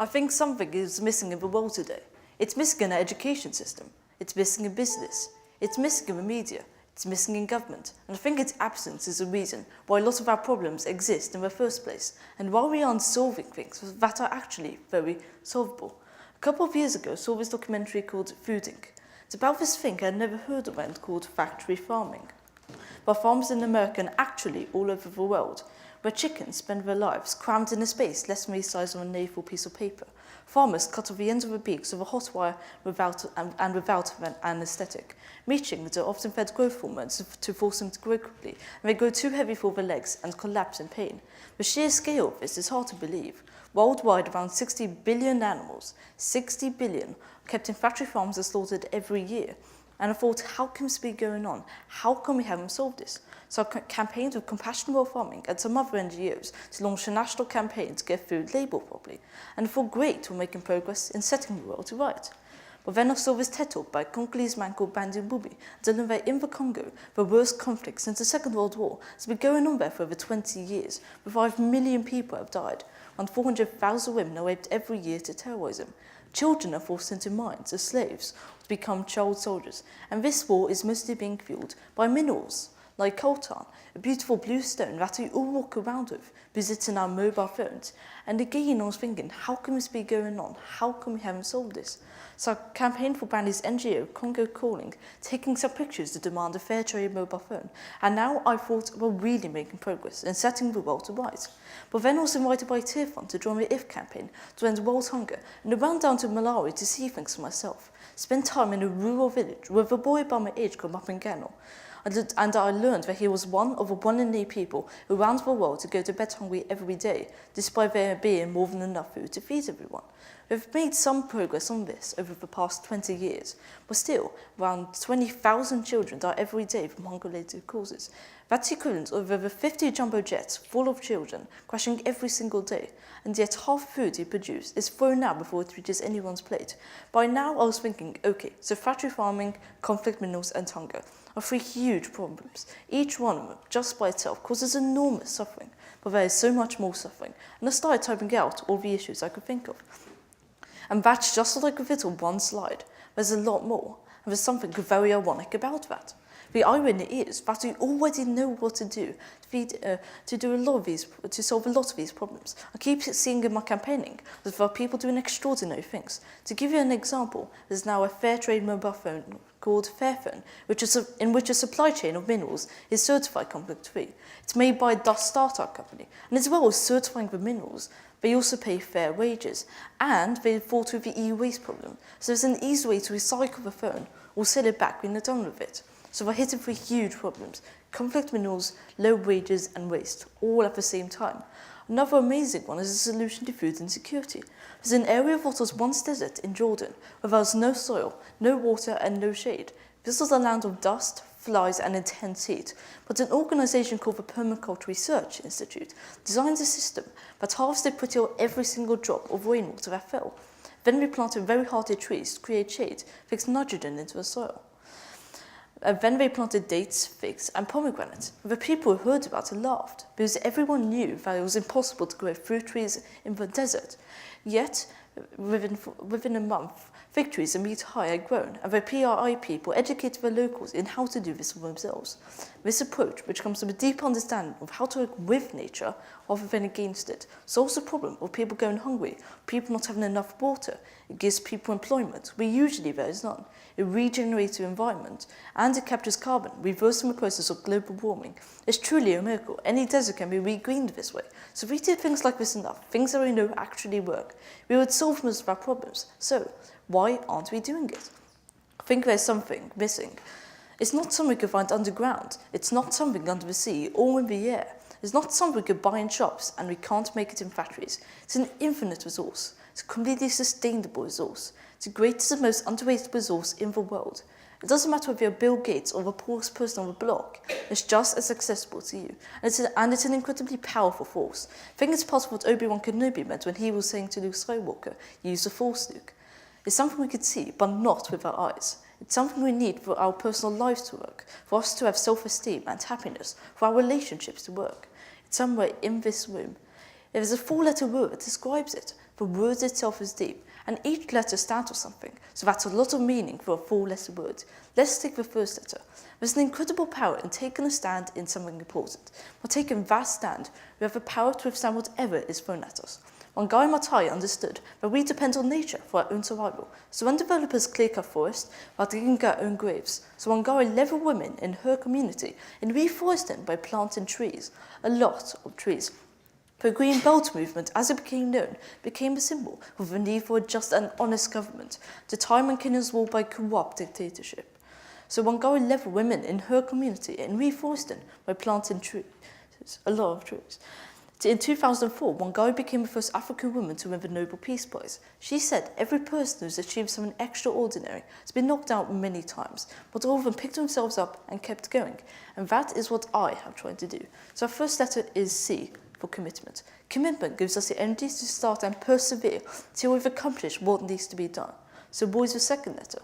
I think something is missing in the world today. It's missing in our education system. It's missing in business. It's missing in the media. It's missing in government. And I think its absence is the reason why a lot of our problems exist in the first place, and why we aren't solving things that are actually very solvable. A couple of years ago, I saw this documentary called Fooding. It's about this thing I'd never heard of called factory farming. Where farmers in America and actually all over the world, where chickens spend their lives crammed in a space less than the size of an A4 piece of paper. Farmers cut off the ends of the beaks of a hot wire without an anaesthetic. Meat chickens are often fed growth hormones to force them to grow quickly, and they grow too heavy for their legs and collapse in pain. The sheer scale of this is hard to believe. Worldwide, around 60 billion animals, 60 billion, kept in factory farms are slaughtered every year. And I thought, how can this be going on? How can we haven't solved this? So I campaigned with Compassion World Farming and some other NGOs to launch a national campaign to get food labelled properly. And I thought, great, we're making progress in setting the world to right. But then I saw this TED talk by a Congolese man called Bandy Mbubi, telling that in the Congo, the worst conflict since the Second World War has been going on there for over 20 years, where 5 million people have died, and 400,000 women are raped every year to terrorism. Children are forced into mines as slaves to become child soldiers, and this war is mostly being fueled by minerals like coltan, a beautiful blue stone that we all walk around with because it's in our mobile phones. And again, I was thinking, how can this be going on? How come we haven't solved this? So I campaigned for Brandy's NGO, Congo Calling, taking some pictures to demand a fair trade mobile phone. And now I thought we're really making progress in setting the world to rights. But then I was invited by Tear Fund to join the IF campaign to end world hunger, and I ran down to Malawi to see things for myself. Spent time in a rural village with a boy about my age called Mapingano. And I learned that he was one of the 1 in 8 people around the world to go to bed hungry every day, despite there being more than enough food to feed everyone. We've made some progress on this over the past 20 years, but still, around 20,000 children die every day from hunger-related causes. That's equivalent of over 50 jumbo jets full of children crashing every single day, and yet half the food we produce is thrown out before it reaches anyone's plate. By now, I was thinking, okay, so factory farming, conflict minerals, and hunger are 3 huge problems. Each one of them, just by itself, causes enormous suffering, but there is so much more suffering, and I started typing out all the issues I could think of. And that's just what I could fit on one slide. There's a lot more, and there's something very ironic about that. The irony is that we already know what to do to solve a lot of these problems. I keep seeing in my campaigning that there are people doing extraordinary things. To give you an example, there's now a fair trade mobile phone called Fairphone, in which a supply chain of minerals is certified conflict-free. It's made by a Dutch startup company, and as well as certifying the minerals, they also pay fair wages, and they fought with the e-waste problem. So there's an easy way to recycle the phone or sell it back when you're done with it. So we're hitting 3 huge problems: conflict minerals, low wages, and waste, all at the same time. Another amazing one is a solution to food insecurity. There's an area of what was once desert in Jordan, where there was no soil, no water, and no shade. This was a land of dust, flies, and intense heat, but an organisation called the Permaculture Research Institute designed a system that harvested pretty well every single drop of rainwater that fell. Then we planted very hardy trees to create shade, fix nitrogen into the soil. Then they planted dates, figs, and pomegranates. The people who heard about it laughed, because everyone knew that it was impossible to grow fruit trees in the desert. Yet, within a month, fig trees and meat high had grown, and the PRI people educated the locals in how to do this for themselves. This approach, which comes from a deep understanding of how to work with nature rather than against it, solves the problem of people going hungry, people not having enough water. It gives people employment, where usually there is none. It regenerates the environment, and it captures carbon, reversing the process of global warming. It's truly a miracle. Any desert can be regreened this way. So if we did things like this enough, things that we know actually work, we would solve most of our problems. So why aren't we doing it? I think there's something missing. It's not something we could find underground. It's not something under the sea or in the air. It's not something we could buy in shops and we can't make it in factories. It's an infinite resource. It's a completely sustainable resource. It's the greatest and most underrated resource in the world. It doesn't matter if you're Bill Gates or the poorest person on the block. It's just as accessible to you. And it's an incredibly powerful force. I think it's part of what Obi-Wan Kenobi meant when he was saying to Luke Skywalker, use the Force, Luke. It's something we could see, but not with our eyes. It's something we need for our personal lives to work, for us to have self-esteem and happiness, for our relationships to work. It's somewhere in this room. If there's a 4-letter word that describes it, The word itself is deep, and each letter stands for something, so that's a lot of meaning for a 4-letter word. Let's take the first letter. There's an incredible power in taking a stand in something important. By taking that stand, we have the power to withstand whatever is thrown at us. Wangari Maathai understood that we depend on nature for our own survival. So when developers clear-cut forests, while digging our own graves, so Wangari led the women in her community in reforesting by planting trees, a lot of trees. The Green Belt movement, as it became known, became a symbol of the need for a just and honest government, the time when Kenya was ruled by corrupt dictatorship. So Wangari led the women in her community in reforesting by planting trees, a lot of trees. In 2004, Wangari became the first African woman to win the Nobel Peace Prize. She said every person who's achieved something extraordinary has been knocked out many times, but all of them picked themselves up and kept going. And that is what I have tried to do. So our first letter is C for commitment. Commitment gives us the energy to start and persevere till we've accomplished what needs to be done. So boys, the second letter.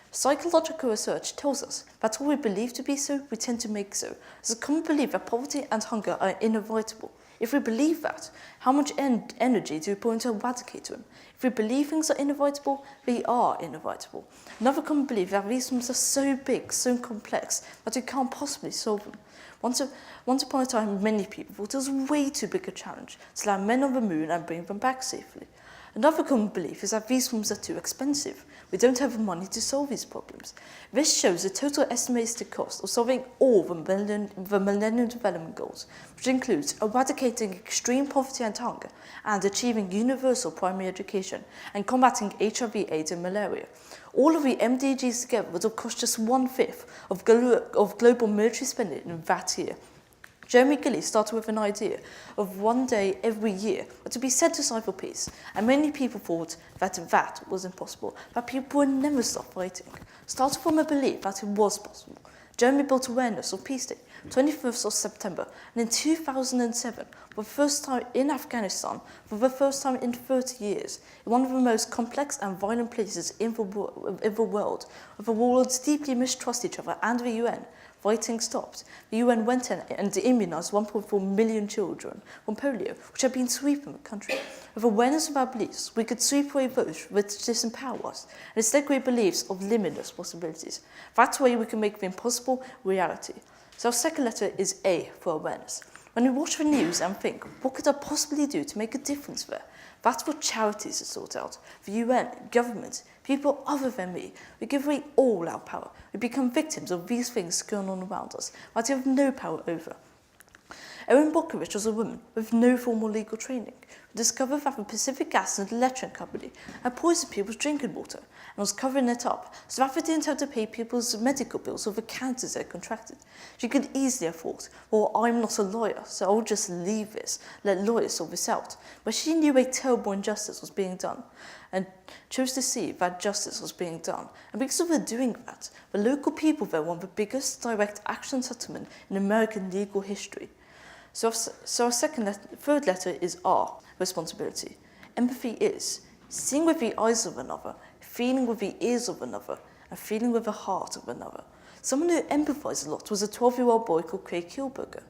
Psychological research tells us that all we believe to be so, we tend to make so. There's a common belief that poverty and hunger are inevitable. If we believe that, how much energy do we put into eradicate them? If we believe things are inevitable, they are inevitable. Another common belief that these problems are so big, so complex, that we can't possibly solve them. Once upon a time, many people thought it was a way too big a challenge to land men on the moon and bring them back safely. Another common belief is that these problems are too expensive. We don't have the money to solve these problems. This shows the total estimated cost of solving all the Millennium Development Goals, which includes eradicating extreme poverty and hunger, and achieving universal primary education, and combating HIV, AIDS, and malaria. All of the MDGs together would have cost just 1/5 of global military spending in that year. Jeremy Gilly started with an idea of one day every year to be set aside for peace, and many people thought that was impossible, that people would never stop fighting. Starting from a belief that it was possible, Jeremy built awareness of Peace Day, 21st of September, and in 2007, for the first time in Afghanistan, for the first time in 30 years, in one of the most complex and violent places in the world, where the warlords deeply mistrust each other and the UN, fighting stopped. The UN went in and immunized 1.4 million children from polio, which had been sweeping the country. With awareness of our beliefs, we could sweep away those which disempower us, and instead create beliefs of limitless possibilities. That's the way we can make the impossible reality. So our second letter is A for awareness. When we watch the news and think, what could I possibly do to make a difference there? That's what charities are sought out. The UN, government, people other than me. We give away all our power. We become victims of these things going on around us that we have no power over. Erin Brockovich was a woman with no formal legal training who discovered that the Pacific Gas and Electric Company had poisoned people's drinking water and was covering it up so that they didn't have to pay people's medical bills for the cancers they contracted. She could easily have thought, well, I'm not a lawyer, so I'll just leave this, let lawyers sort this out. But she knew a terrible injustice was being done and chose to see that justice was being done. And because of her doing that, the local people there won the biggest direct action settlement in American legal history. So our third letter is R, responsibility. Empathy is seeing with the eyes of another, feeling with the ears of another, and feeling with the heart of another. Someone who empathized a lot was a 12-year-old boy called Craig Kilberger.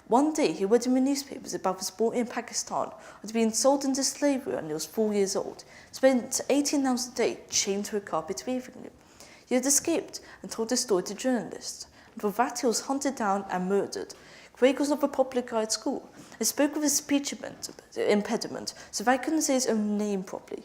One day he read in the newspapers about his boy in Pakistan who had been sold into slavery when he was 4 years old, spent 18 hours a day chained to a carpet bathing him. He had escaped and told his story to journalists, and for that he was hunted down and murdered. Craig was not a popular guy at school. He spoke with his speech impediment, so that he couldn't say his own name properly.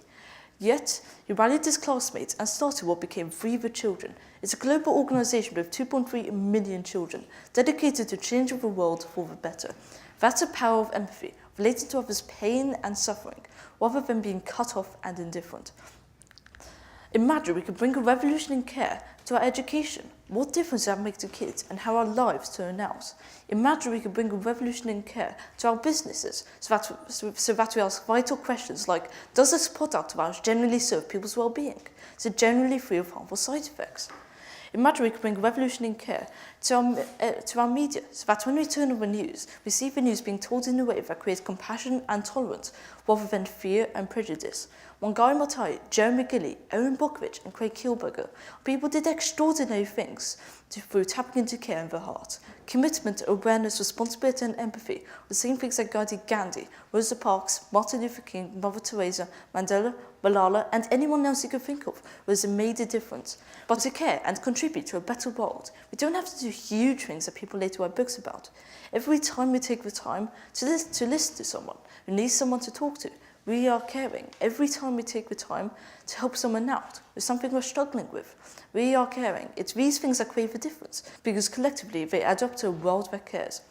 Yet, he rallied his classmates and started what became Free the Children. It's a global organisation with 2.3 million children, dedicated to changing the world for the better. That's the power of empathy, relating to others' pain and suffering, rather than being cut off and indifferent. Imagine we could bring a revolution in care to our education. What difference does that make to kids and how our lives turn out? Imagine we could bring a revolution in care to our businesses so that we ask vital questions like, does this product of ours generally serve people's well-being? Is it generally free of harmful side effects? Imagine we could bring a revolution in care to our media so that when we turn on the news, we see the news being told in a way that creates compassion and tolerance rather than fear and prejudice. Wang Matai, Jeremy Gilly, Erin Brockovich and Craig Kielberger, people did extraordinary things through tapping into care in their heart. Commitment, awareness, responsibility and empathy were the same things that guided Gandhi, Rosa Parks, Martin Luther King, Mother Teresa, Mandela, Malala and anyone else you could think of was a major difference. But to care and contribute to a better world, we don't have to do huge things that people later write books about. Every time we take the time to listen to someone who needs someone to talk to, we are caring. Every time we take the time to help someone out with something we're struggling with, we are caring. It's these things that create the difference, because collectively they add up to a world that cares.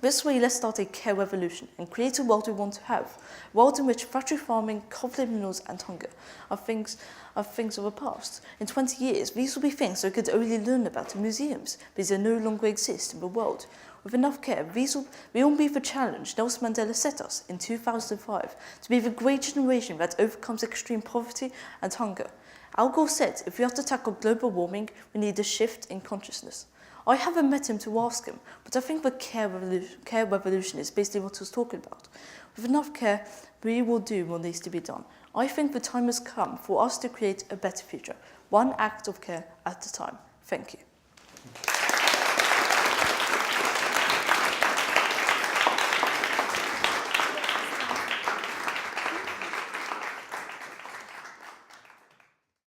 This way, let's start a care revolution and create a world we want to have. A world in which factory farming, conflict minerals and hunger are things of the past. In 20 years, these will be things we could only learn about in museums, because they no longer exist in the world. With enough care, we will be the challenge Nelson Mandela set us in 2005 to be the great generation that overcomes extreme poverty and hunger. Al Gore said if we are to tackle global warming, we need a shift in consciousness. I haven't met him to ask him, but I think the care revolution is basically what he was talking about. With enough care, we will do what needs to be done. I think the time has come for us to create a better future, one act of care at a time. Thank you.